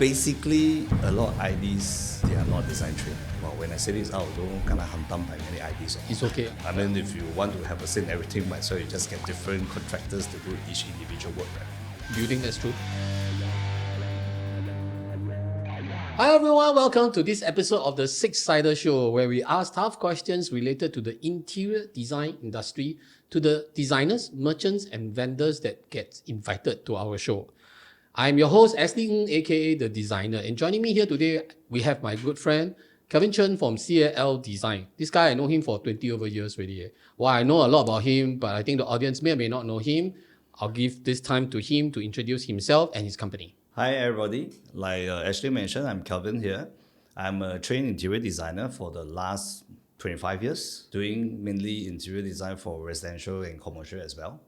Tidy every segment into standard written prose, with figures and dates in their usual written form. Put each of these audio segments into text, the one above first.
Basically, a lot of IDs, they are not design trained. But when I say this out, don't kind of hantam by many IDs. It's okay. I mean, if you want to have a say in everything, might so you just get different contractors to do each individual work, right? Do you think that's true? Hi everyone, welcome to this episode of the SIXiDER Show, where we ask tough questions related to the interior design industry to the designers, merchants, and vendors that get invited to our show. I'm your host, Ashley Ng, aka The Designer, and joining me here today, we have my good friend, Calvin Chen from CAL Design. This guy, I know him for 20 over years already. Well, I know a lot about him, but I think the audience may or may not know him. I'll give this time to him to introduce himself and his company. Hi everybody, like Ashley mentioned, I'm Calvin here. I'm a trained interior designer for the last 25 years, doing mainly interior design for residential and commercial as well.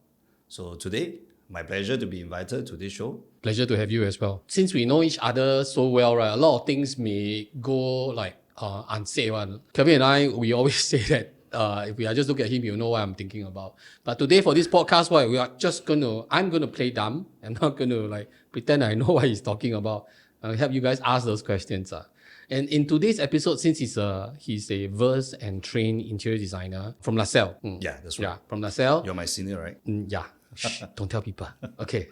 So today, my pleasure to be invited to this show. Pleasure to have you as well. Since we know each other so well, right, a lot of things may go like unsaid one. Kevin and I, we always say that if we just look at him, you know what I'm thinking about. But today for this podcast, we are just I'm gonna play dumb. I'm not gonna pretend I know what he's talking about. I'll help you guys ask those questions. And in today's episode, since he's a versed and trained interior designer from LaSalle. Yeah, that's right. Yeah, from LaSalle. You're my senior, right? Yeah. Shh, don't tell people. Okay.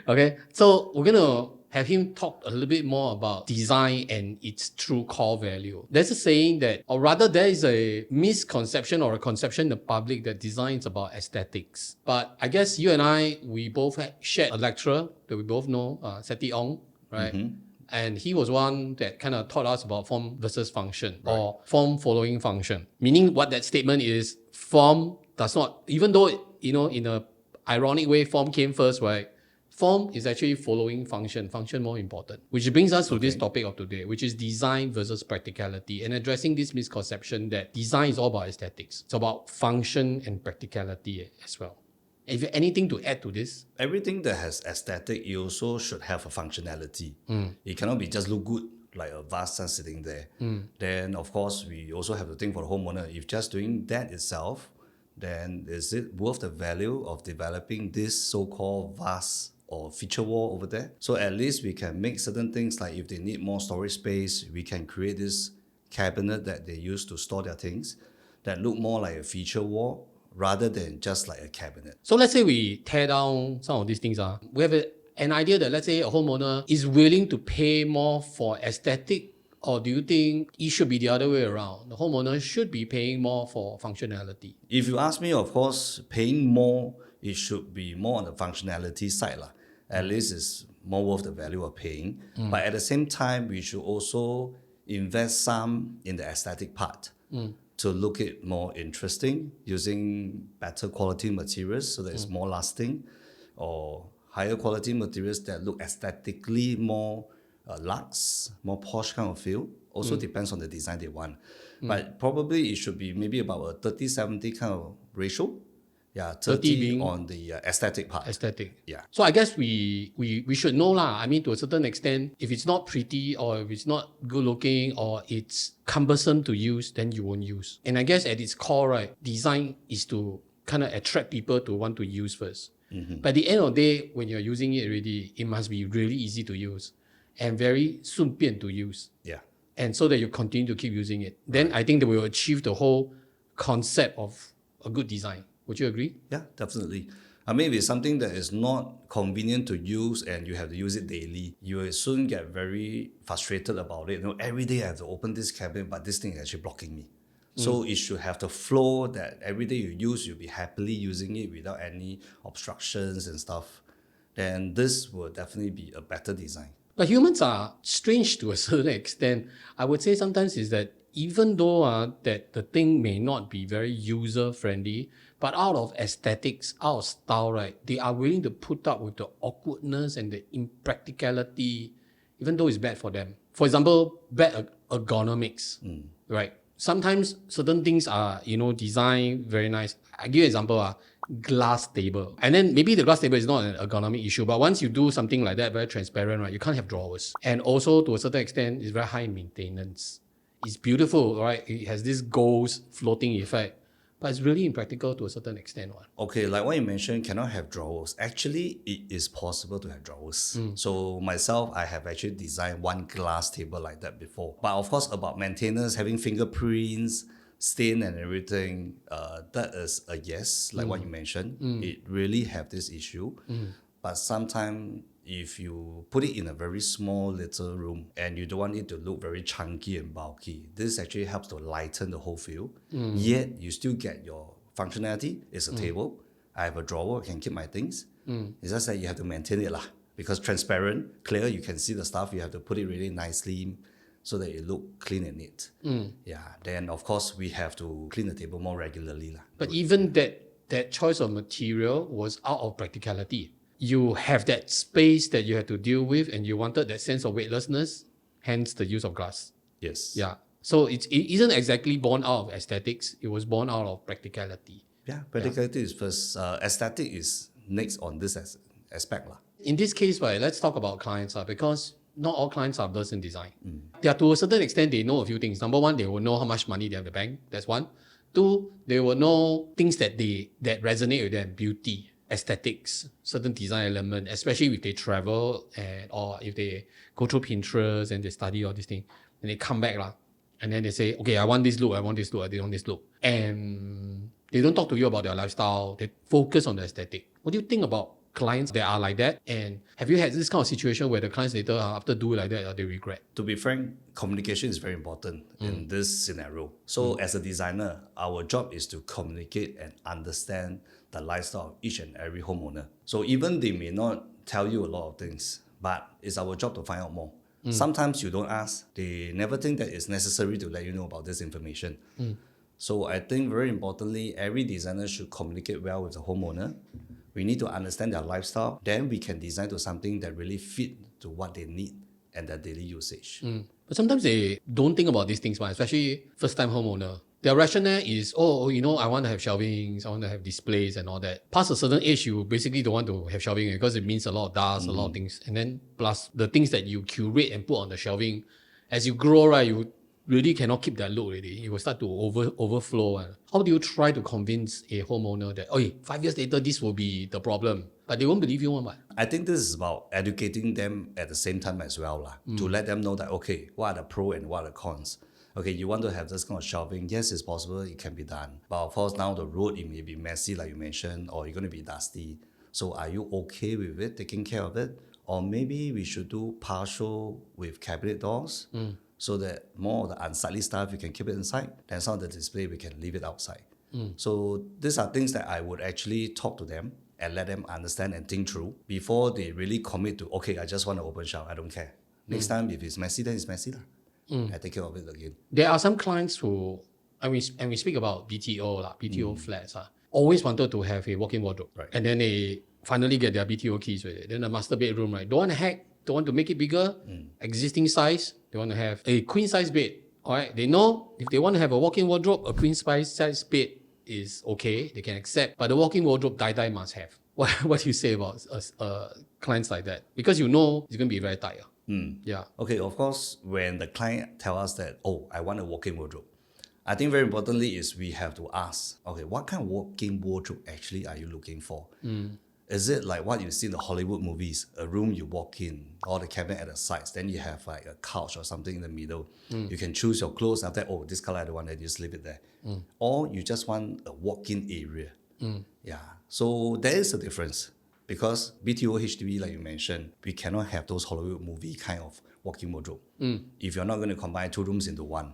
Okay. So we're gonna have him talk a little bit more about design and its true core value. There's a saying that, or rather there is a misconception or a conception in the public that design is about aesthetics. But I guess you and I, we both shared a lecturer that we both know, Seti Ong, right? Mm-hmm. And he was one that kind of taught us about form versus function, right, or form following function. Meaning what that statement is, form does not, even though, in a ironic way, form came first, right? Form is actually following function more important. Which brings us to this topic of today, which is design versus practicality, and addressing this misconception that design is all about aesthetics. It's about function and practicality as well. If you have anything to add to this? Everything that has aesthetic, it also should have a functionality. It cannot be just look good, like a vase sun sitting there. Then, of course, we also have to think for the homeowner. If just doing that itself, then is it worth the value of developing this so-called vase or feature wall over there? So at least we can make certain things, like if they need more storage space, we can create this cabinet that they use to store their things that look more like a feature wall rather than just like a cabinet. So let's say we tear down some of these things. We have an idea that, let's say, a homeowner is willing to pay more for aesthetic, or do you think it should be the other way around? The homeowner should be paying more for functionality. If you ask me, of course, paying more, it should be more on the functionality side. At least it's more worth the value of paying. But at the same time, we should also invest some in the aesthetic part to look it more interesting, using better quality materials so that it's more lasting, or higher quality materials that look aesthetically more luxe, more posh kind of feel. Also depends on the design they want. But probably it should be maybe about a 30-70 kind of ratio. Yeah, 30 being on the aesthetic part. Aesthetic. Yeah. So I guess we should know I mean, to a certain extent, if it's not pretty, or if it's not good looking, or it's cumbersome to use, then you won't use. And I guess at its core, right, design is to kind of attract people to want to use first. But at the end of the day, when you're using it already, it must be really easy to use and very 顺便 to use. Yeah. And so that you continue to keep using it. Then I think that we will achieve the whole concept of a good design. Would you agree? Yeah, definitely. I mean, if it's something that is not convenient to use and you have to use it daily, you will soon get very frustrated about it. Every day I have to open this cabinet, but this thing is actually blocking me. So it should have the flow that every day you use, you'll be happily using it without any obstructions and stuff. Then this will definitely be a better design. But humans are strange to a certain extent. I would say sometimes is that even though that the thing may not be very user-friendly, but out of aesthetics, out of style, right, they are willing to put up with the awkwardness and the impracticality, even though it's bad for them. For example, bad ergonomics, right? Sometimes certain things are, designed very nice. I give you an example, glass table. And then maybe the glass table is not an ergonomic issue, but once you do something like that, very transparent, right, you can't have drawers. And also, to a certain extent, it's very high maintenance. It's beautiful, right? It has this ghost floating effect. but it's really impractical to a certain extent. Okay, like what you mentioned, cannot have drawers. Actually, it is possible to have drawers. So myself, I have actually designed one glass table like that before. But of course, about maintenance, having fingerprints, stain and everything, that is a yes, like what you mentioned. It really have this issue. But sometimes if you put it in a very small little room and you don't want it to look very chunky and bulky, this actually helps to lighten the whole feel. Yet you still get your functionality. It's a table. I have a drawer, I can keep my things. It's just that you have to maintain it because transparent, clear, you can see the stuff. You have to put it really nicely so that it look clean and neat. Yeah. Then of course we have to clean the table more regularly. But even that choice of material was out of practicality. You have that space that you had to deal with, and you wanted that sense of weightlessness, hence the use of glass. Yes. Yeah. So it isn't exactly born out of aesthetics. It was born out of practicality. Yeah, practicality is first. Aesthetic is next on this aspect. In this case, right, let's talk about clients because not all clients are versed in design. They are, to a certain extent, they know a few things. Number one, they will know how much money they have in the bank. That's one. Two, they will know things that resonate with them, beauty, aesthetics, certain design element, especially if they travel or if they go through Pinterest and they study all these things, and they come back and then they say, okay, I want this look, I want this look, I don't want this look. And they don't talk to you about their lifestyle, they focus on the aesthetic. What do you think about clients that are like that? And have you had this kind of situation where the clients later, after do like that, they regret? To be frank, communication is very important in this scenario. So as a designer, our job is to communicate and understand the lifestyle of each and every homeowner. So even they may not tell you a lot of things, but it's our job to find out more. Sometimes you don't ask, they never think that it's necessary to let you know about this information. So I think very importantly, every designer should communicate well with the homeowner. We need to understand their lifestyle. Then we can design to something that really fit to what they need and their daily usage. But sometimes they don't think about these things, especially first-time homeowner. Their rationale is, I want to have shelvings, I want to have displays and all that. Past a certain age, you basically don't want to have shelving because it means a lot of dust, a lot of things. And then plus the things that you curate and put on the shelving, as you grow, right, you really cannot keep that look already. It will start to overflow. How do you try to convince a homeowner that, 5 years later, this will be the problem? But they won't believe you one. I think this is about educating them at the same time as well, to let them know that, okay, what are the pros and what are the cons? Okay, you want to have this kind of shelving, yes, it's possible, it can be done. But of course, now the road, it may be messy, like you mentioned, or you're going to be dusty. So are you okay with it, taking care of it? Or maybe we should do partial with cabinet doors, so that more of the unsightly stuff, you can keep it inside. Then some of the display, we can leave it outside. So these are things that I would actually talk to them and let them understand and think through before they really commit to, okay, I just want to open shelf, I don't care. Next time, if it's messy, then it's messy. I take care of it again. There are some clients who, and we speak about BTO flats, always wanted to have a walk-in wardrobe. Right. And then they finally get their BTO keys with it. Then the master bedroom, right? Don't want to hack, don't want to make it bigger, existing size. They want to have a queen size bed. All right. They know if they want to have a walk-in wardrobe, a queen size bed is okay. They can accept. But the walk-in wardrobe, die must have. What do you say about clients like that? Because you know it's going to be very tight. Yeah. Okay, of course, when the client tell us that, I want a walk-in wardrobe, I think very importantly is we have to ask, okay, what kind of walk-in wardrobe actually are you looking for? Is it like what you see in the Hollywood movies, a room you walk in, all the cabinet at the sides, then you have like a couch or something in the middle. You can choose your clothes after that, this color I don't want, then you just leave it there. Or you just want a walk-in area. Yeah. So there is a difference. Because BTO HDB, like you mentioned, we cannot have those Hollywood movie kind of walk-in wardrobe. If you're not going to combine 2 rooms into one.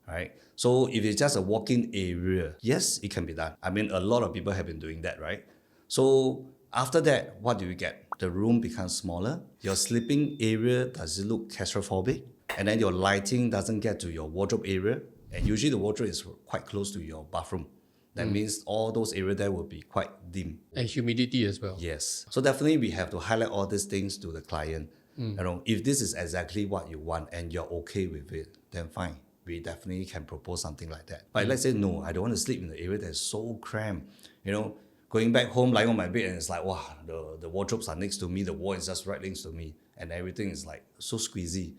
Right? So if it's just a walk-in area, yes, it can be done. I mean, a lot of people have been doing that, right? So after that, what do you get? The room becomes smaller. Your sleeping area, does it look claustrophobic? And then your lighting doesn't get to your wardrobe area. And usually the wardrobe is quite close to your bathroom. That means all those areas there will be quite dim. And humidity as well. Yes. So definitely we have to highlight all these things to the client. If this is exactly what you want and you're okay with it, then fine. We definitely can propose something like that. But let's say, no, I don't want to sleep in the area that's so cramped. Going back home, lying on my bed, and it's like, wow, the wardrobes are next to me, the wall is just right next to me, and everything is like so squeezy.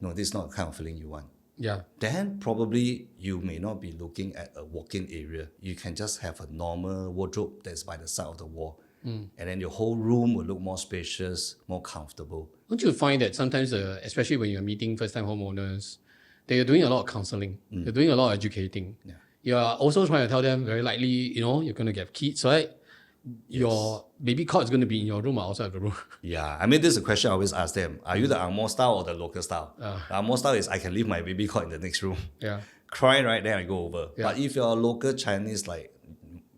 No, this is not the kind of feeling you want. Yeah. then probably you may not be looking at a walk-in area. You can just have a normal wardrobe that's by the side of the wall. And then your whole room will look more spacious, more comfortable. Don't you find that sometimes, especially when you're meeting first-time homeowners, they're doing a lot of counseling. They're doing a lot of educating. Yeah. You're also trying to tell them very likely, you're going to get kids, right? Your baby cot is going to be in your room or outside of the room. Yeah, I mean, this is a question I always ask them. Are you the Ang Moh style or the local style? The Ang Moh style is I can leave my baby cot in the next room. Yeah. Cry right there, I go over. Yeah. But if you're a local Chinese, like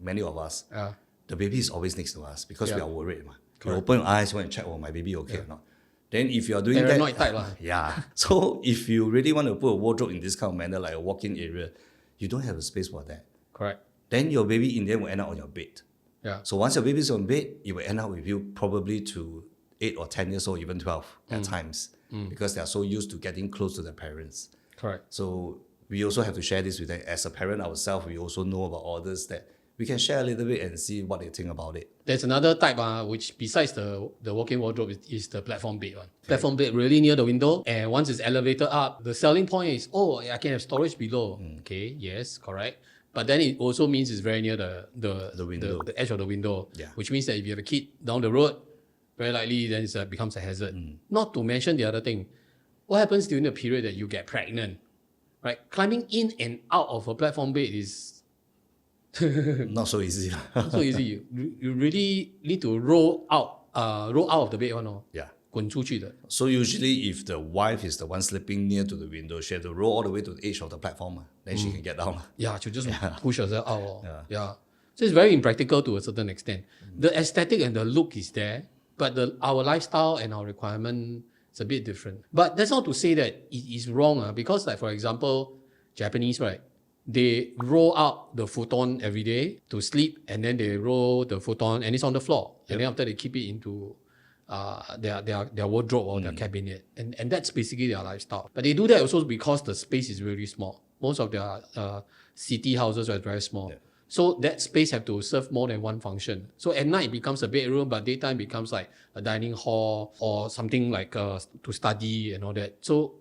many of us, Yeah. the baby is always next to us because we Yeah. are worried. You open your eyes, want to check, my baby okay or not. Then if you're doing Paranoid that, type lah. yeah. So if you really want to put a wardrobe in this kind of manner, like a walk-in area, you don't have a space for that. Correct. Then your baby in the end will end up on your bed. Yeah. So once your baby is on bed, it will end up with you probably to 8 or 10 years old, even 12 at times, because they are so used to getting close to their parents. Correct. So we also have to share this with them. As a parent ourselves, we also know about all this that we can share a little bit and see what they think about it. There's another type, which besides the walk-in wardrobe is the platform bed one. Platform bed really near the window, and once it's elevated up, the selling point is, I can have storage below. Okay, yes, correct. But then it also means it's very near the window. the edge of the window, Yeah. which means that if you have a kid down the road, very likely then it becomes a hazard. Not to mention the other thing, what happens during the period that you get pregnant, right? Climbing in and out of a platform bed is Not so easy. not so easy. You really need to roll out of the bed, Yeah. 滚出去的. So usually if the wife is the one sleeping near to the window, she has to roll all the way to the edge of the platform. Then she can get down. Yeah, to just push herself out. Yeah. So it's very impractical to a certain extent. The aesthetic and the look is there, but our lifestyle and our requirement is a bit different. But that's not to say that it is wrong, because like for example, Japanese, right? They roll out the futon every day to sleep, and then they roll the futon and it's on the floor. And then after they keep it into their wardrobe or their cabinet. And that's basically their lifestyle. But they do that also because the space is really small. Most of their city houses are very small. Yeah. So that space have to serve more than one function. So at night it becomes a bedroom, but daytime becomes like a dining hall or something like to study and all that. So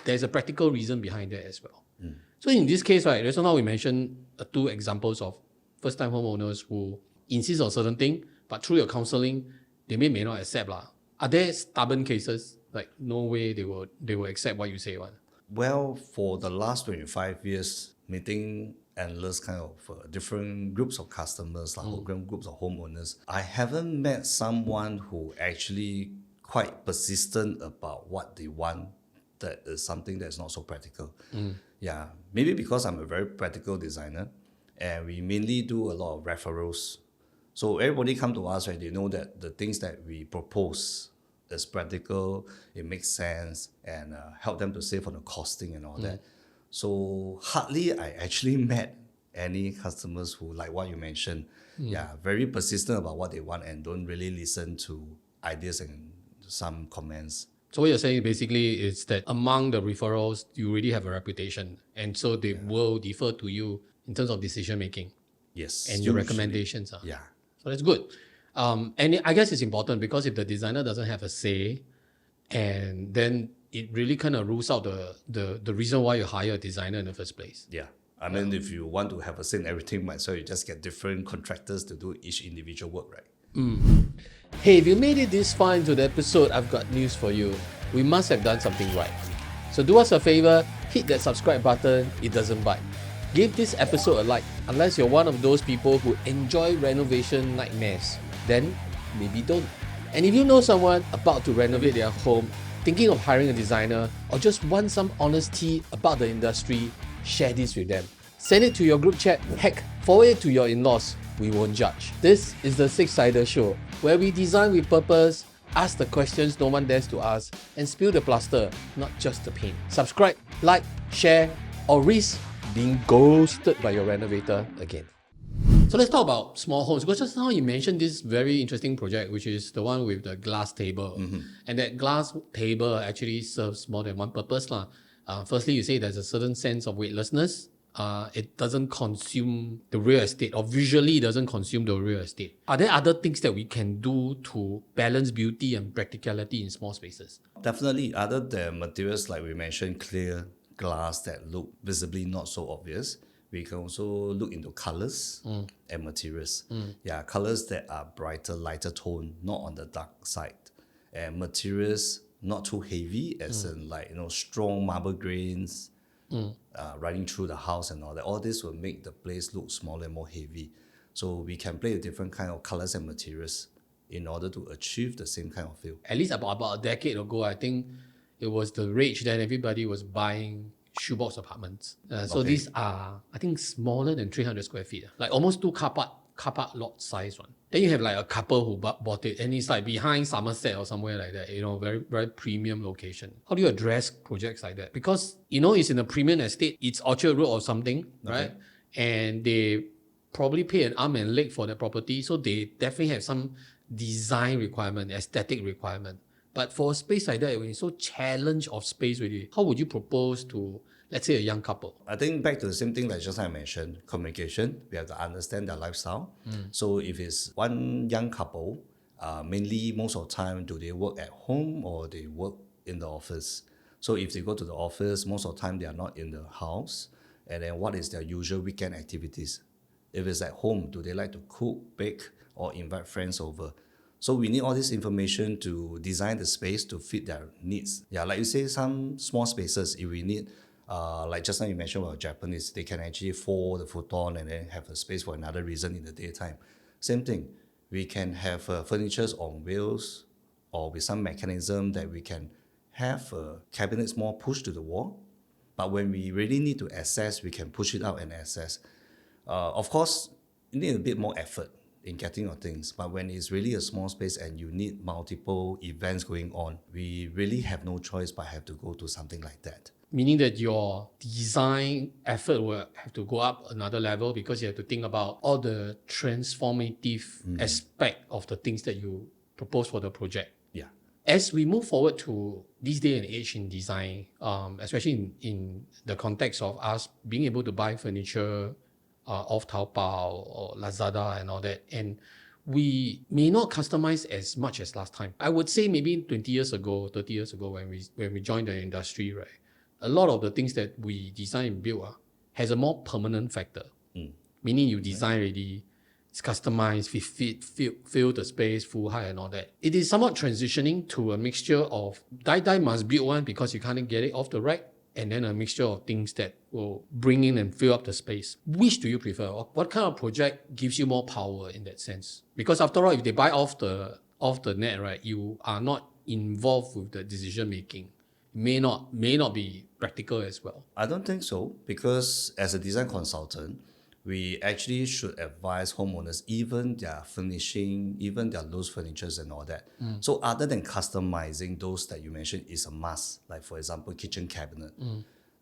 there's a practical reason behind that as well. So in this case, right, just now we mentioned 2 examples of first-time homeowners who insist on certain thing, but through your counseling, they may not accept lah. Are there stubborn cases? Like no way they will accept what you say one? Well, for the last 25 years, meeting endless kind of different groups of customers, like groups of homeowners, I haven't met someone who actually quite persistent about what they want. That is something that's not so practical. Yeah, maybe because I'm a very practical designer, and we mainly do a lot of referrals. So everybody come to us, right? They know that the things that we propose is practical, it makes sense, and help them to save on the costing and all that. So hardly I actually met any customers who, like what you mentioned, very persistent about what they want and don't really listen to ideas and some comments. So what you're saying basically is that among the referrals, you already have a reputation, and so they will defer to you in terms of decision making. Yes. And your recommendations. Yeah. So that's good. And I guess it's important because if the designer doesn't have a say, and then it really kind of rules out the reason why you hire a designer in the first place. Yeah. I mean, if you want to have a say in everything, might so you just get different contractors to do each individual work, right? Hey, if you made it this far into the episode, I've got news for you. We must have done something right. So do us a favor, hit that subscribe button, it doesn't bite. Give this episode a like, unless you're one of those people who enjoy renovation nightmares. Then maybe don't. And if you know someone about to renovate their home, thinking of hiring a designer, or just want some honesty about the industry, share this with them. Send it to your group chat, heck, forward it to your in-laws. We won't judge. This is the SIXiDER Show, where we design with purpose, ask the questions no one dares to ask, and spill the plaster, not just the paint. Subscribe, like, share, or risk being ghosted by your renovator again. So let's talk about small homes, because just now you mentioned this very interesting project, which is the one with the glass table. And that glass table actually serves more than one purpose. Firstly, you say there's a certain sense of weightlessness. It doesn't consume the real estate, or visually doesn't consume the real estate. Are there other things that we can do to balance beauty and practicality in small spaces? Definitely, other than materials like we mentioned, glass that look visibly not so obvious. We can also look into colors and materials. Yeah, colors that are brighter, lighter tone, not on the dark side. And materials not too heavy, as in like, strong marble grains running through the house and all that. All this will make the place look smaller and more heavy. So we can play with different kind of colors and materials in order to achieve the same kind of feel. At least about a decade ago, I think it was the rage that everybody was buying shoebox apartments. So these are, I think, smaller than 300 square feet. Like almost 2 car park lot size one. Then you have like a couple who bought it, and it's like behind Somerset or somewhere like that, very, very premium location. How do you address projects like that? Because, it's in a premium estate, it's Orchard Road or something, right? And they probably pay an arm and leg for the property, so they definitely have some design requirement, aesthetic requirement. But for a space like that, when it's so challenge of space really, how would you propose to, let's say, a young couple? I think back to the same thing like just I mentioned, communication. We have to understand their lifestyle. So if it's one young couple, mainly most of the time, do they work at home or they work in the office? So if they go to the office, most of the time they are not in the house. And then what is their usual weekend activities? If it's at home, do they like to cook, bake, or invite friends over? So we need all this information to design the space to fit their needs. Yeah, like you say, some small spaces, if we need, like just now you mentioned about Japanese, they can actually fold the futon and then have a space for another reason in the daytime. Same thing, we can have furnitures on wheels or with some mechanism that we can have cabinets more pushed to the wall. But when we really need to access, we can push it out and access. Of course, you need a bit more effort in getting your things. But when it's really a small space and you need multiple events going on, we really have no choice but have to go to something like that. Meaning that your design effort will have to go up another level because you have to think about all the transformative aspect of the things that you propose for the project. Yeah. As we move forward to this day and age in design, especially in the context of us being able to buy furniture off Taobao or Lazada and all that, and we may not customize as much as last time. I would say maybe 20 years ago, 30 years ago when we joined the industry, right? A lot of the things that we design and build has a more permanent factor. Meaning you design already, it's customized, fill the space, full height and all that. It is somewhat transitioning to a mixture of die must build one because you can't get it off the rack, and then a mixture of things that will bring in and fill up the space. Which do you prefer? What kind of project gives you more power in that sense? Because after all, if they buy off the net, right, you are not involved with the decision making. May not be practical as well. I don't think so, because as a design consultant, we actually should advise homeowners, even their furnishing, even their loose furnitures and all that. So other than customizing those that you mentioned is a must, like for example, kitchen cabinet.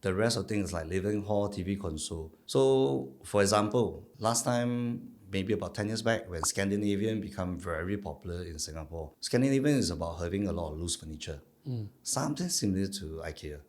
The rest of things like living hall, TV console. So for example, last time, maybe about 10 years back, when Scandinavian became very popular in Singapore, Scandinavian is about having a lot of loose furniture. Something similar to IKEA,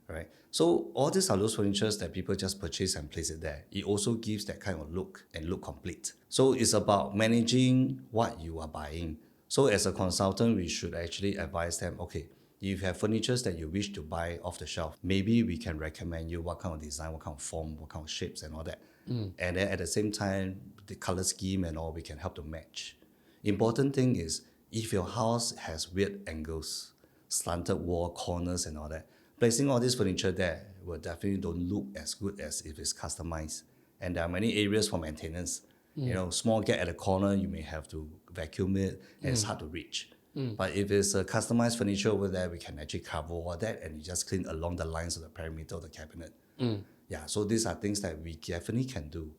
right? So all these are loose furnitures that people just purchase and place it there. It also gives that kind of look and look complete. So it's about managing what you are buying. So as a consultant, we should actually advise them, okay, if you have furnitures that you wish to buy off the shelf, maybe we can recommend you what kind of design, what kind of form, what kind of shapes and all that. And then at the same time, the color scheme and all, we can help to match. Important thing is, if your house has weird angles, slanted wall, corners and all that, placing all this furniture there will definitely don't look as good as if it's customized. And there are many areas for maintenance. Small gap at the corner, you may have to vacuum it, and it's hard to reach. But if it's a customized furniture over there, we can actually cover all that and you just clean along the lines of the perimeter of the cabinet. Yeah, so these are things that we definitely can do.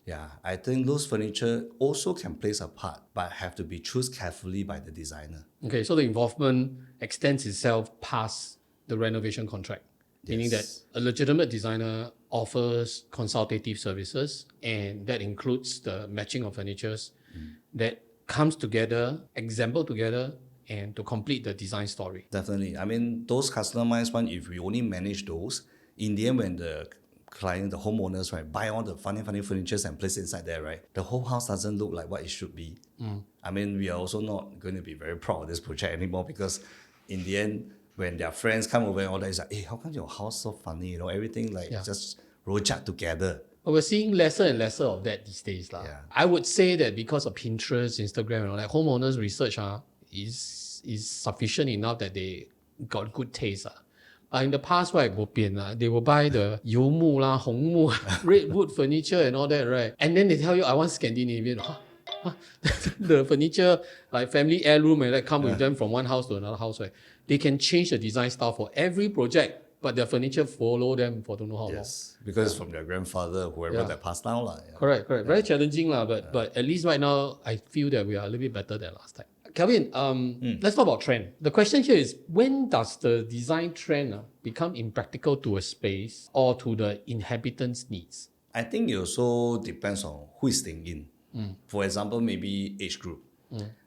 Yeah, I think those furniture also can play a part, but have to be chosen carefully by the designer. Okay, so the involvement extends itself past the renovation contract, meaning that a legitimate designer offers consultative services, and that includes the matching of furnitures that comes together, assembled together, and to complete the design story. Definitely. I mean, those customized ones, if we only manage those, in the end, when the client, the homeowners, right, buy all the funny furnitures and place it inside there, right, the whole house doesn't look like what it should be. I mean, we are also not going to be very proud of this project anymore, because in the end, when their friends come over and all that, it's like, hey, how come your house so funny? Everything like just rojak together. But we're seeing lesser and lesser of that these days. Yeah. I would say that because of Pinterest, Instagram, and all that, homeowners research is sufficient enough that they got good taste. In the past, right, they will buy the 油木啦, 红木, redwood furniture and all that, right? And then they tell you, I want Scandinavian. The furniture, like family heirloom and that come with them from one house to another house, right? They can change the design style for every project, but their furniture follow them for don't know how long. Yes, because from their grandfather, whoever that passed down. Correct. Very challenging, but at least right now, I feel that we are a little bit better than last time. Calvin, let's talk about trend. The question here is, when does the design trend become impractical to a space or to the inhabitants' needs? I think it also depends on who is staying in. For example, maybe age group.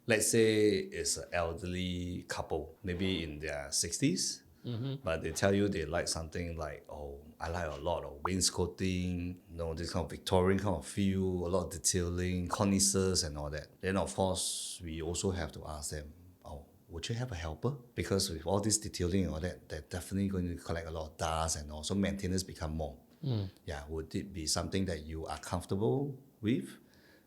Let's say it's an elderly couple, maybe in their 60s, but they tell you they like something like, oh, I like a lot of wainscoting, this kind of Victorian kind of feel, a lot of detailing, cornices and all that. Then of course, we also have to ask them, oh, would you have a helper? Because with all this detailing and all that, they're definitely going to collect a lot of dust and also maintenance become more. Yeah, would it be something that you are comfortable with?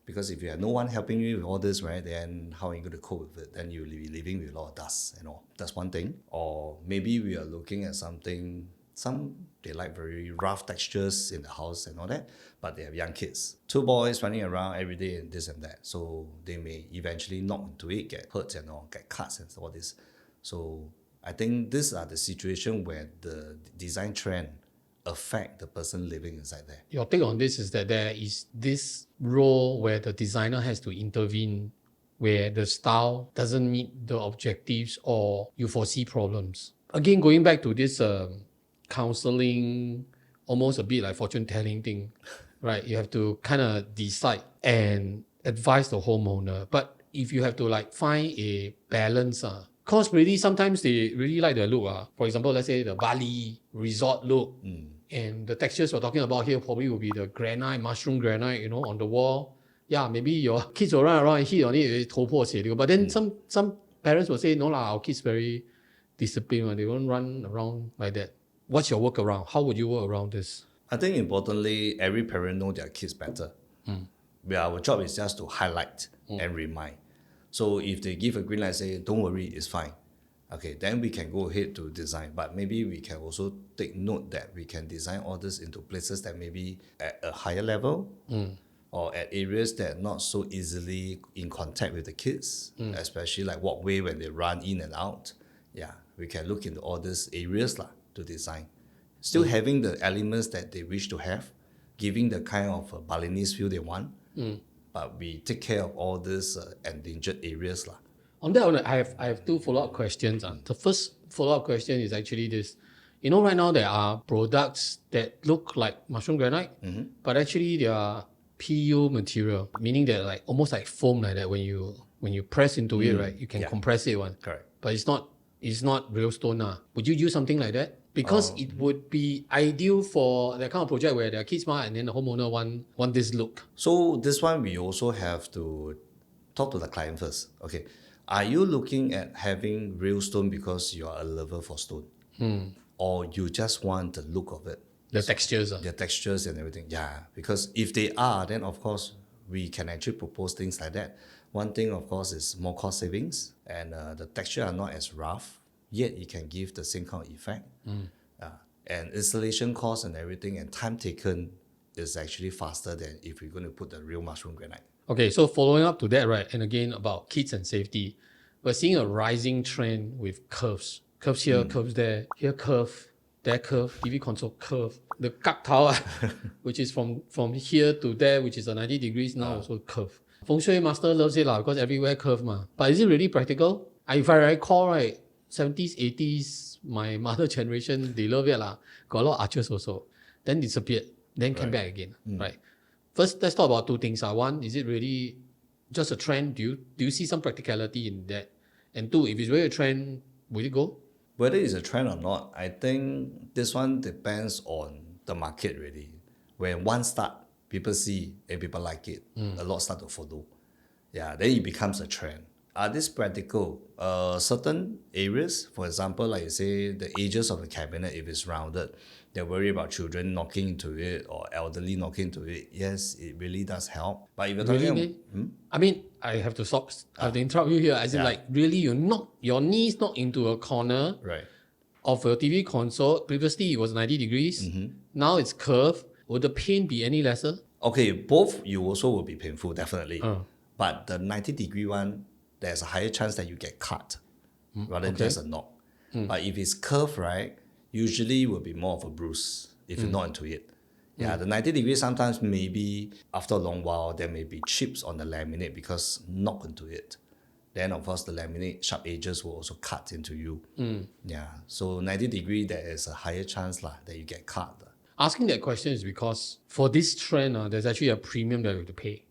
Because if you have no one helping you with all this, right, then how are you going to cope with it? Then you'll be living with a lot of dust and all. That's one thing. Or maybe we are looking at something, they like very rough textures in the house and all that, but they have young kids. 2 boys running around every day and this and that. So they may eventually knock into it, get hurt and all, get cuts and all this. So I think these are the situation where the design trend affect the person living inside there. Your take on this is that there is this role where the designer has to intervene, where the style doesn't meet the objectives or you foresee problems. Again, going back to this counseling, almost a bit like fortune telling thing, right? You have to kind of decide and advise the homeowner. But if you have to like find a balance, because really sometimes they really like the look. For example, let's say the Bali resort look. And the textures we're talking about here probably will be the granite, mushroom granite, on the wall. Yeah, maybe your kids will run around and hit on it, 头破血流. But then some parents will say, no lah, our kids very disciplined, they won't run around like that. What's your workaround? How would you work around this? I think importantly, every parent know their kids better. Our job is just to highlight and remind. So if they give a green light, say, don't worry, it's fine. Okay, then we can go ahead to design. But maybe we can also take note that we can design all this into places that maybe at a higher level or at areas that are not so easily in contact with the kids, especially like walkway when they run in and out. Yeah, we can look into all these areas to design. Still having the elements that they wish to have, giving the kind of Balinese feel they want, but we take care of all these endangered areas. On that, I have 2 follow-up questions. The first follow-up question is actually this. Right now there are products that look like mushroom granite, but actually they are PU material, meaning they're like almost like foam like that. When you press into it, right, you can compress it. Correct. But it's not real stone. Would you use something like that? Because it would be ideal for that kind of project where there are kids and then the homeowner want this look. So this one we also have to talk to the client first. Okay. Are you looking at having real stone because you are a lover for stone? Or you just want the look of it? The textures. The textures and everything. Yeah, because if they are, then of course we can actually propose things like that. One thing, of course, is more cost savings and the texture are not as rough, yet it can give the same kind of effect. And installation cost and everything and time taken is actually faster than if you're going to put the real mushroom granite. Okay, so following up to that, right, and again about kids and safety, we're seeing a rising trend with curves. Curves here, curves there, here curve, there curve, TV console curve. The kak tao, which is from here to there, which is a 90 degrees, now also curve. Feng Shui master loves it because everywhere curve. But is it really practical? If I recall, right, 70s, 80s, my mother generation, they love it. Got a lot of arches also. Then disappeared, then came back again, right? First, let's talk about 2 things. One, is it really just a trend? Do you see some practicality in that? And 2, if it's really a trend, will it go? Whether it's a trend or not, I think this one depends on the market really. When one start, people see and people like it, a lot start to follow. Yeah, then it becomes a trend. Are these practical? Certain areas, for example, like you say, the edges of the cabinet, if it's rounded, they're worried about children knocking into it or elderly knocking into it. Yes, it really does help. But if you're Really, talking, man? I mean, I have to stop. I have to interrupt you here. As in, like, really, your knees knock into a corner right. of a TV console. Previously, it was 90 degrees. Now it's curved. Would the pain be any lesser? Okay, both you also will be painful, definitely. But the 90-degree one, there's a higher chance that you get cut rather than just a knock. But if it's curved, right, usually will be more of a bruise if you're not into it. Yeah, the 90 degrees sometimes maybe after a long while, there may be chips on the laminate because knock into it. Then, of course, the laminate sharp edges will also cut into you. Yeah, so 90 degree, there is a higher chance that you get cut. Asking that question is because for this trend, there's actually a premium that you have to pay.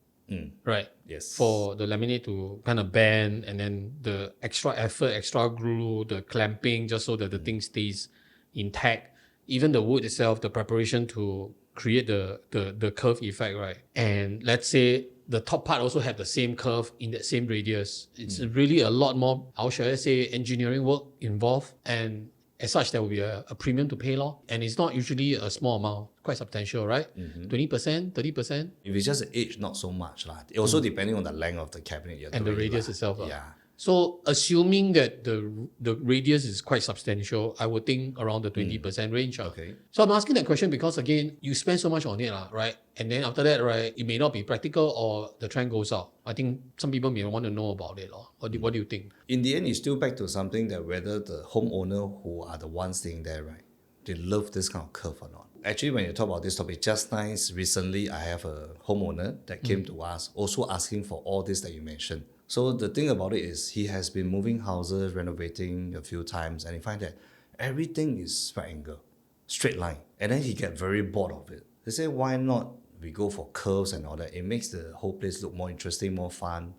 Right? Yes. For the laminate to kind of bend and then the extra effort, extra glue, the clamping, just so that the thing stays intact. Even the wood itself, the preparation to create the curve effect, right? And let's say the top part also have the same curve in that same radius. It's really a lot more, how should I say, engineering work involved. And as such, there will be a premium to pay law. And it's not usually a small amount, quite substantial, right? 20%, 30%. If it's just the age, not so much. It also depending on the length of the cabinet you're and doing. The radius itself. Yeah. So assuming that the radius is quite substantial, I would think around the 20% range. Okay. So I'm asking that question because again, you spend so much on it, right? And then after that, right, it may not be practical or the trend goes out. I think some people may want to know about it. What do you think? In the end, it's still back to something that whether the homeowner who are the ones staying there, right, they love this kind of curve or not. Actually, when you talk about this topic, just nice, recently I have a homeowner that came to us also asking for all this that you mentioned. So the thing about it is he has been moving houses, renovating a few times, and he find that everything is right angle, straight line. And then he get very bored of it. They say, why not we go for curves and all that? It makes the whole place look more interesting, more fun,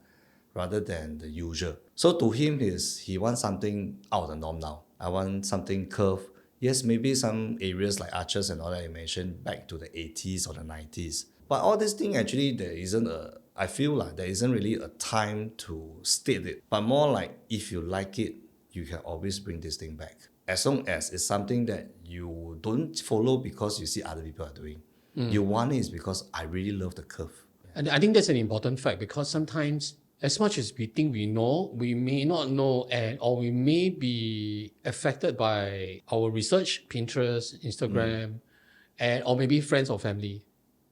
rather than the usual. So to him, he wants something out of the norm now. I want something curved. Yes, maybe some areas like arches and all that you mentioned back to the 80s or the 90s. But all this thing actually, I feel like there isn't really a time to state it. But more like if you like it, you can always bring this thing back. As long as it's something that you don't follow because you see other people are doing. You want it is because I really love the curve. And I think that's an important fact because sometimes, as much as we think we know, we may not know, or we may be affected by our research, Pinterest, Instagram, or maybe friends or family.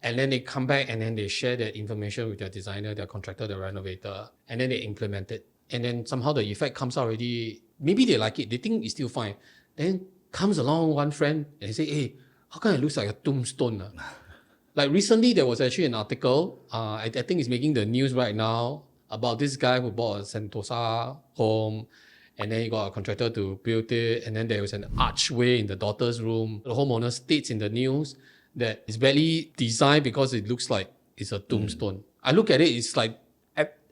And then they come back and then they share that information with their designer, their contractor, their renovator, and then they implement it. And then somehow the effect comes out already. Maybe they like it, they think it's still fine. Then comes along one friend and they say, hey, how come it looks like a tombstone? Like recently, there was actually an article, I think it's making the news right now, about this guy who bought a Sentosa home and then he got a contractor to build it. And then there was an archway in the daughter's room. The homeowner states in the news that it's barely designed because it looks like it's a tombstone. I look at it, it's like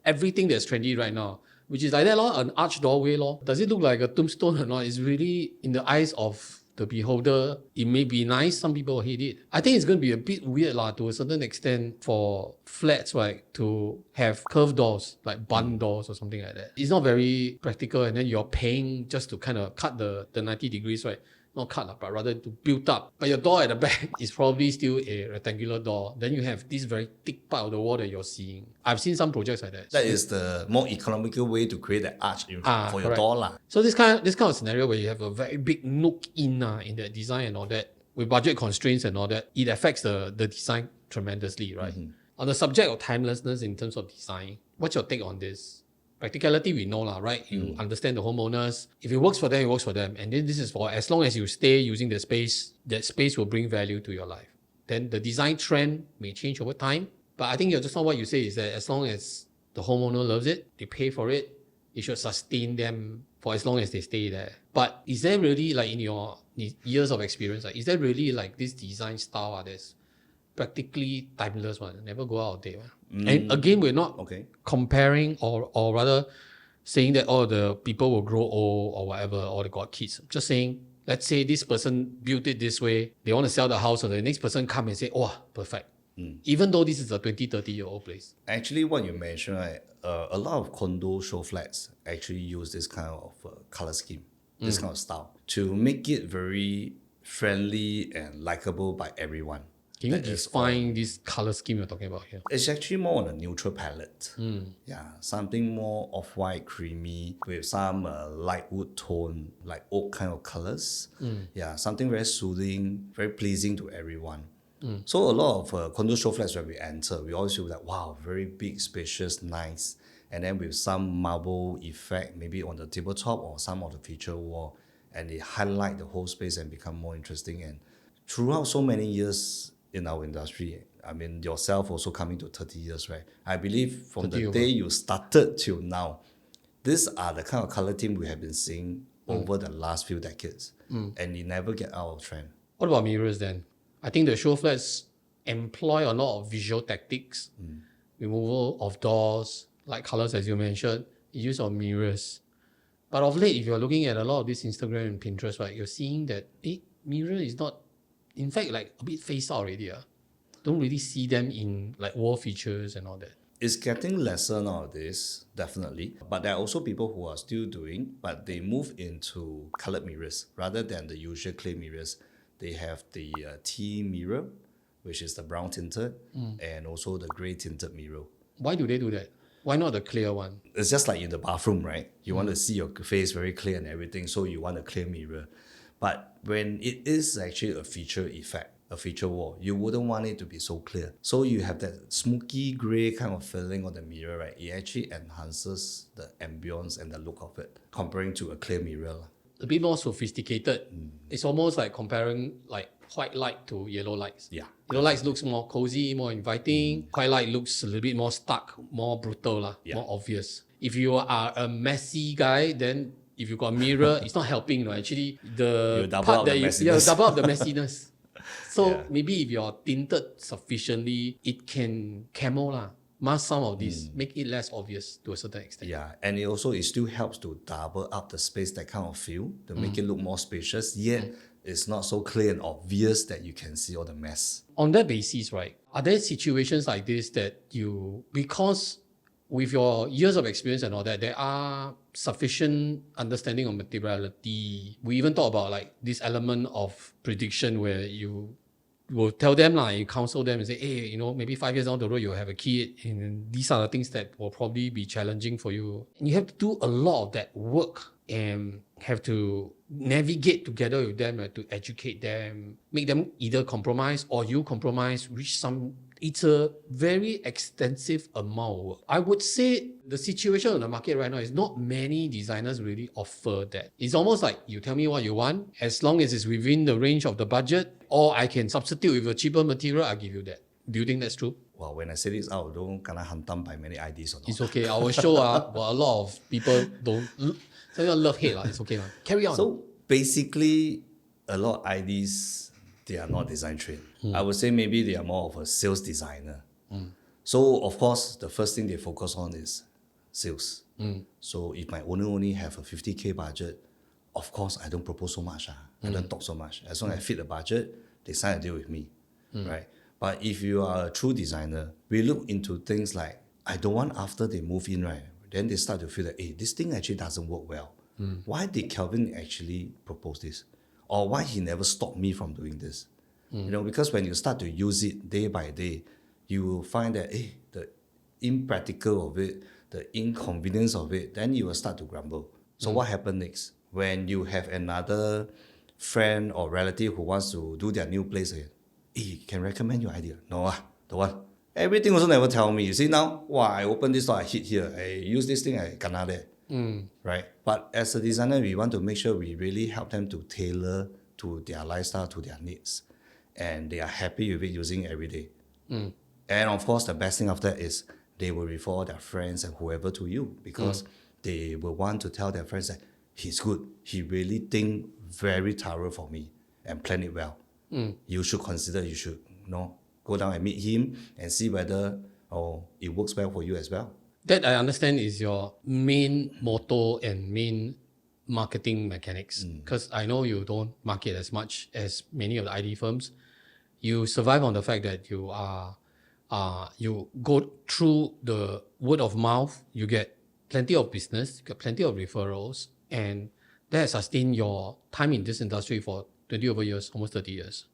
everything that's trendy right now, which is like that, an arch doorway. Does it look like a tombstone or not? It's really, in the eyes of the beholder, it may be nice, some people hate it. I think it's going to be a bit weird to a certain extent for flats, right, to have curved doors, like bun doors or something like that. It's not very practical, and then you're paying just to kind of cut the 90 degrees, right? Not cut, but rather to build up. But your door at the back is probably still a rectangular door. Then you have this very thick part of the wall that you're seeing. I've seen some projects like that. That is the more economical way to create that arch for your door. So this kind of scenario where you have a very big nook in that design and all that, with budget constraints and all that, it affects the design tremendously, right? On the subject of timelessness in terms of design, what's your take on this? Practicality, we know, right? You understand the homeowners. If it works for them, it works for them. And then this is for as long as you stay using the space, that space will bring value to your life. Then the design trend may change over time. But I think just not what you say is that as long as the homeowner loves it, they pay for it, it should sustain them for as long as they stay there. But is there really, like in your years of experience, is there really like this design style that's practically timeless one, never go out of date one? And again, we're not comparing or rather saying that the people will grow old or whatever, or they got kids. Just saying, let's say this person built it this way, they want to sell the house, and the next person come and say, oh, perfect. even though this is a 20, 30-year-old place. Actually, what you mentioned, right, a lot of condo show flats actually use this kind of color scheme, this kind of style, to make it very friendly and likable by everyone. Can you define this color scheme you're talking about here? It's actually more on a neutral palette. Yeah, something more off-white, creamy, with some light wood tone, like oak kind of colors. Yeah, something very soothing, very pleasing to everyone. So a lot of condo show flats when we enter, we always feel like, wow, very big, spacious, nice. And then with some marble effect, maybe on the tabletop or some of the feature wall, and they highlight the whole space and become more interesting. And throughout so many years in our industry, I mean, yourself also coming to 30 years, right? I believe from the day you started till now, these are the kind of color theme we have been seeing over the last few decades. And you never get out of trend. What about mirrors then? I think the show flats employ a lot of visual tactics, removal of doors, like colors as you mentioned, use of mirrors. But of late, if you're looking at a lot of this Instagram and Pinterest, right, you're seeing that mirror is not, in fact, like a bit phased out already. Don't really see them in like wall features and all that. It's getting lesser nowadays, definitely. But there are also people who are still doing, but they move into colored mirrors rather than the usual clay mirrors. They have the tea mirror, which is the brown tinted, and also the grey tinted mirror. Why do they do that? Why not the clear one? It's just like in the bathroom, right? You want to see your face very clear and everything, so you want a clear mirror. But when it is actually a feature effect, a feature wall, you wouldn't want it to be so clear. So you have that smoky grey kind of feeling on the mirror, right? It actually enhances the ambience and the look of it, comparing to a clear mirror. A bit more sophisticated. It's almost like comparing like white light to yellow lights. Yeah. Yellow lights looks more cozy, more inviting. White light looks a little bit more stark, more brutal, more obvious. If you are a messy guy, then if you got a mirror, it's not helping. No, actually, the double part up that the you messiness. double up the messiness. So Yeah. maybe if you're tinted sufficiently, it can mask some of this, make it less obvious to a certain extent. Yeah, and it still helps to double up the space, that kind of feel, to make it look more spacious, yet it's not so clear and obvious that you can see all the mess. On that basis, right, are there situations like this that because with your years of experience and all that, there are sufficient understanding of materiality? We even talk about like this element of prediction where you will tell them, you counsel them and say, hey, maybe 5 years down the road, you'll have a kid, and these are the things that will probably be challenging for you. And you have to do a lot of that work and have to navigate together with them to educate them, make them either compromise or you compromise, reach some. It's a very extensive amount of work. I would say the situation on the market right now is not many designers really offer that. It's almost like you tell me what you want, as long as it's within the range of the budget, or I can substitute with a cheaper material, I'll give you that. Do you think that's true? Well, when I say this out, don't gonna hantam by many ideas or not. It's okay. Our show, but a lot of people don't. Some people love hate. It's okay. Carry on. So basically, a lot of IDs, they are not design trained. I would say maybe they are more of a sales designer. So of course, the first thing they focus on is sales. So if my owner only have a 50K budget, of course I don't propose so much. I don't talk so much. As long as I fit the budget, they sign a deal with me, right? But if you are a true designer, we look into things like, I don't want after they move in, right? Then they start to feel that, hey, this thing actually doesn't work well. Why did Calvin actually propose this? Or why he never stopped me from doing this? Because when you start to use it day by day, you will find that, the impractical of it, the inconvenience of it, then you will start to grumble. So what happened next? When you have another friend or relative who wants to do their new place again, can recommend your idea? No, don't want. Everything also never tell me. You see now, I open this door, I hit here, I use this thing, I kena there. Right? But as a designer, we want to make sure we really help them to tailor to their lifestyle, to their needs. And they are happy with it using it every day. And of course, the best thing of that is they will refer their friends and whoever to you, because they will want to tell their friends that he's good. He really think very thorough for me and plan it well. You should consider, you should go down and meet him and see whether it works well for you as well. That I understand is your main motto and main marketing mechanics. Because I know you don't market as much as many of the ID firms. You survive on the fact that you are you go through the word of mouth, you get plenty of business, you get plenty of referrals, and that has sustained your time in this industry for 20 over years, almost 30 years.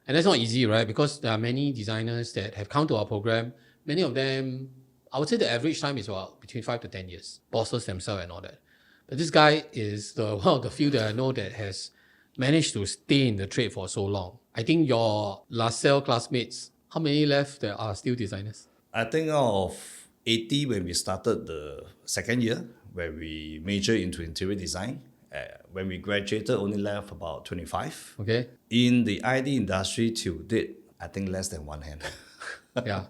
And that's not easy, right? Because there are many designers that have come to our program. Many of them, I would say the average time is between 5 to 10 years. Bosses themselves and all that. But this guy is one of the few that I know that has managed to stay in the trade for so long. I think your LaSalle classmates, how many left that are still designers? I think out of 80 when we started the second year, where we majored into interior design. When we graduated, only left about 25. Okay. In the ID industry till date, I think less than one hand. Yeah.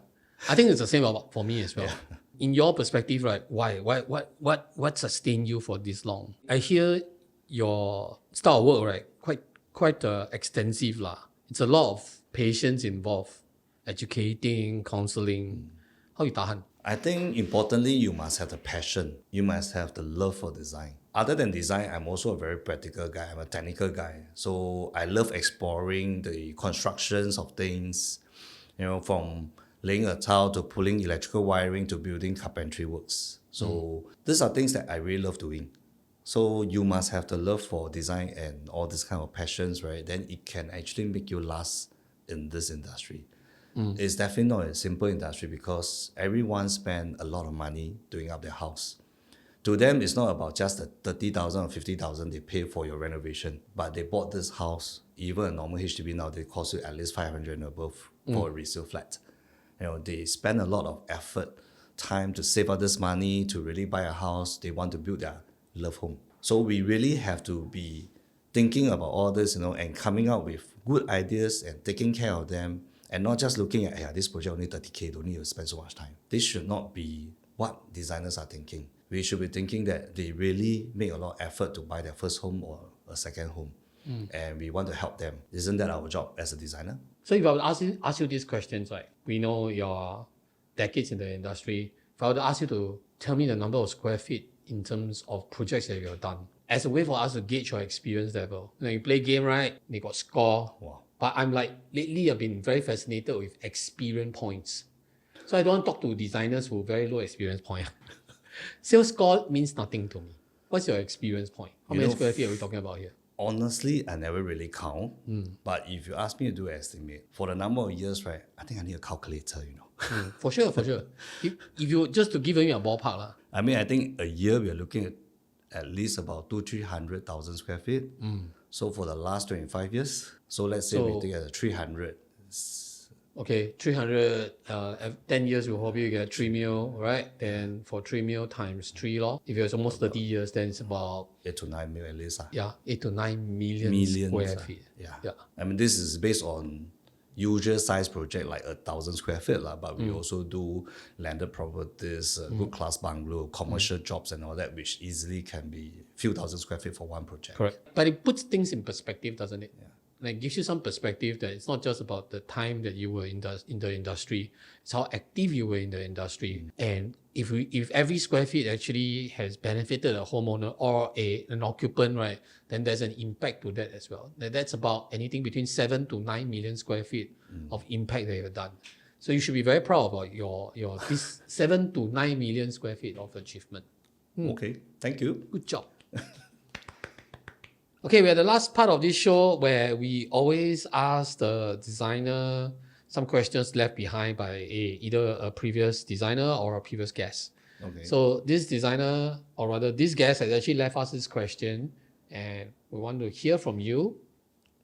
I think it's the same for me as well. Yeah. In your perspective, right? Why? What sustained you for this long? I hear your style of work, right? Quite extensive lah. It's a lot of patience involved, educating, counseling. How you tahan? I think importantly, you must have the passion. You must have the love for design. Other than design, I'm also a very practical guy. I'm a technical guy. So I love exploring the constructions of things, from laying a tile to pulling electrical wiring to building carpentry works. So these are things that I really love doing. So you must have the love for design and all this kind of passions, right? Then it can actually make you last in this industry. It's definitely not a simple industry because everyone spends a lot of money doing up their house. To them, it's not about just the 30,000 or 50,000 they pay for your renovation, but they bought this house. Even a normal HDB now, they cost you at least 500 and above for a resale flat. They spend a lot of effort, time to save up this money to really buy a house. They want to build their love home. So we really have to be thinking about all this, and coming up with good ideas and taking care of them, and not just looking at, this project only 30K, don't need to spend so much time. This should not be what designers are thinking. We should be thinking that they really make a lot of effort to buy their first home or a second home. And we want to help them. Isn't that our job as a designer? So if I would ask you these questions, right? We know your decades in the industry. If I were to ask you to tell me the number of square feet in terms of projects that you have done, as a way for us to gauge your experience level. You play game, right? They got score. Wow. But I'm lately I've been very fascinated with experience points. So I don't want to talk to designers who very low experience point. Sales score means nothing to me. What's your experience point? How many square feet are we talking about here? Honestly, I never really count. But if you ask me to do an estimate, for the number of years, right, I think I need a calculator, For sure. If you just to give me a ballpark lah. I mean, I think a year we are looking at least about 200,000-300,000 square feet. So for the last 25 years, so let's say we take it 300. Okay, 300, 10 years will probably get 3 mil, right? Then for 3 mil times 3 law. If it's almost 30 years, then it's about 8 to 9 mil at least. 8 to 9 million square feet. Yeah. I mean, this is based on usual size project like 1,000 square feet, but we also do landed properties, good class bungalow, commercial jobs and all that, which easily can be few thousand square feet for one project. Correct. But it puts things in perspective, doesn't it? Yeah. Like gives you some perspective that it's not just about the time that you were in the industry, it's how active you were in the industry. And if every square feet actually has benefited a homeowner or an occupant, right, then there's an impact to that as well. That's about anything between 7 to 9 million square feet of impact that you've done. So you should be very proud about your this 7 to 9 million square feet of achievement. Okay, thank you. Good job. Okay, we're at the last part of this show where we always ask the designer some questions left behind by either a previous designer or a previous guest. Okay. So this designer, or rather this guest, has actually left us this question and we want to hear from you.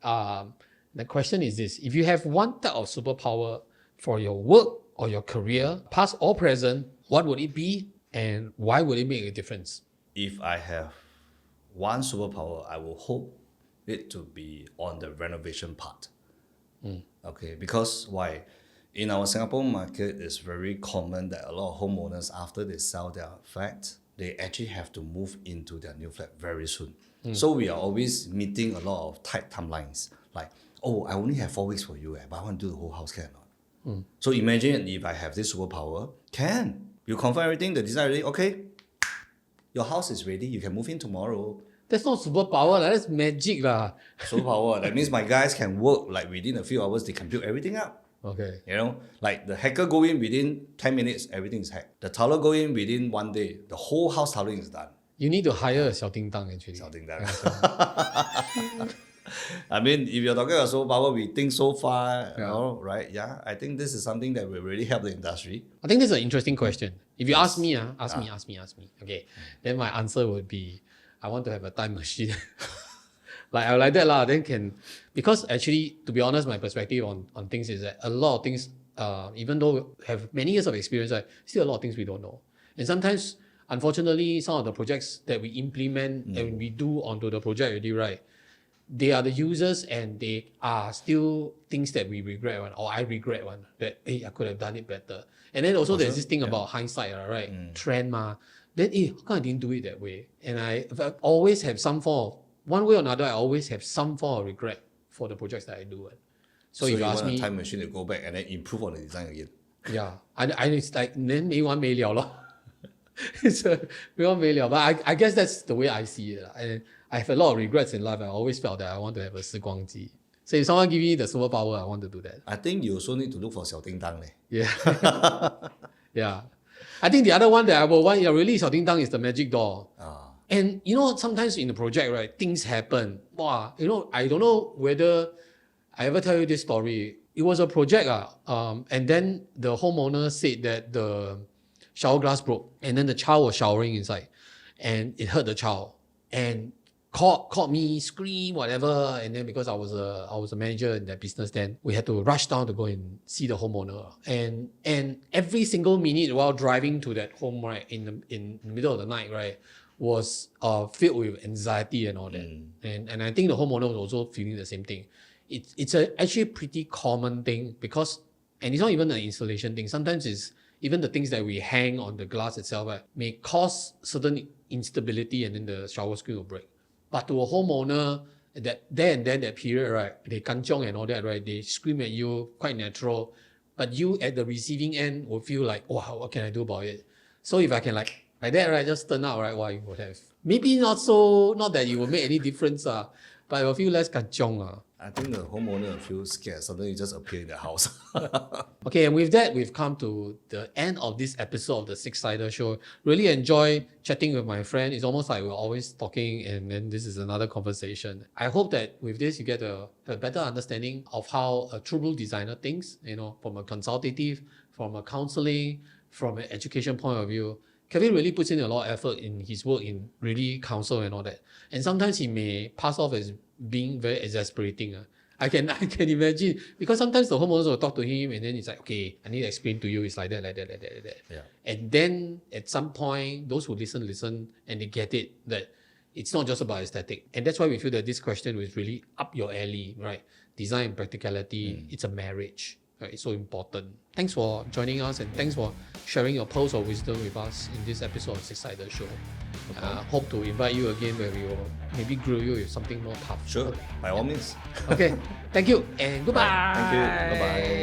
The question is this: if you have one type of superpower for your work or your career, past or present, what would it be and why would it make a difference? If I have one superpower, I will hope it to be on the renovation part. Okay, because why? In our Singapore market, it's very common that a lot of homeowners, after they sell their flat, they actually have to move into their new flat very soon. So we are always meeting a lot of tight timelines. Like, oh, I only have 4 weeks for you, but I want to do the whole house, can or not? So imagine if I have this superpower, you confirm everything, the design ready, okay, your house is ready, you can move in tomorrow. That's not superpower, that's magic lah. Superpower, that means my guys can work like within a few hours, they can build everything up. Okay. You know, like the hacker go in within 10 minutes, everything is hacked. The taller go in within 1 day, the whole house towering is done. You need to hire a 小叮当 actually. Something that. I mean, if you're talking about superpower, we think so far, you know, right? Yeah, I think this is something that will really help the industry. I think this is an interesting question. If you ask me, ask me. Okay. Then my answer would be, I want to have a time machine. like that lah. Then can, because actually, to be honest, my perspective on things is that a lot of things, even though we have many years of experience, right, still a lot of things we don't know. And sometimes, unfortunately, some of the projects that we implement and we do onto the project already, right, they are the users and they are still things that we regret one, or I regret one, that hey, I could have done it better. And then also there's this thing about hindsight, right? Trend ma. Then how come I didn't do it that way? And I always have some form of, one way or another, I always have some form of regret for the projects that I do. So if you ask want a time machine to go back and then improve on the design again. Yeah. It's like, then 没完没了咯. It's 没完没了. But I guess that's the way I see it. And I have a lot of regrets in life. I always felt that I want to have a 时光机. So if someone give me the superpower, I want to do that. I think you also need to look for 小叮当 leh. Yeah. Yeah. I think the other one that I will want, really 小叮当, is the magic doll. And you know, sometimes in the project, right, things happen. Wow, you know, I don't know whether I ever tell you this story. It was a project, and then the homeowner said that the shower glass broke, and then the child was showering inside, and it hurt the child, and called me, scream, whatever. And then because I was a manager in that business, then we had to rush down to go and see the homeowner. And every single minute while driving to that home, right, in the middle of the night, right, was filled with anxiety and all that. And I think the homeowner was also feeling the same thing. It's actually a pretty common thing, because, and it's not even an installation thing. Sometimes it's even the things that we hang on the glass itself, right, may cause certain instability, and then the shower screen will break. But to a homeowner, that period, right, they kanchong and all that, right, they scream at you, quite natural. But you at the receiving end will feel like, wow, what can I do about it? So if I can like that, right, just turn out, right, well, you would have. Maybe not that it will make any difference, but it will feel less kanchong. I think the homeowner will feel scared. Suddenly you just appear in the house. Okay, and with that, we've come to the end of this episode of the SIXiDER Show. Really enjoy chatting with my friend. It's almost like we're always talking, and then this is another conversation. I hope that with this, you get a better understanding of how a true blue designer thinks, you know, from a consultative, from a counseling, from an education point of view. Calvin really puts in a lot of effort in his work in really counsel and all that. And sometimes he may pass off as being very exasperating. I can imagine, because sometimes the homeowners will talk to him and then it's like, okay, I need to explain to you, it's like that. Yeah. And then at some point, those who listen and they get it, that it's not just about aesthetic. And that's why we feel that this question was really up your alley, right? Design and practicality, it's a marriage. Right, it's so important. Thanks for joining us, and thanks for sharing your pearls of wisdom with us in this episode of SIXiDER Show. Hope to invite you again, where we will maybe grill you with something more tough. Sure, by all means. Okay, thank you and goodbye. Thank you. Bye-bye.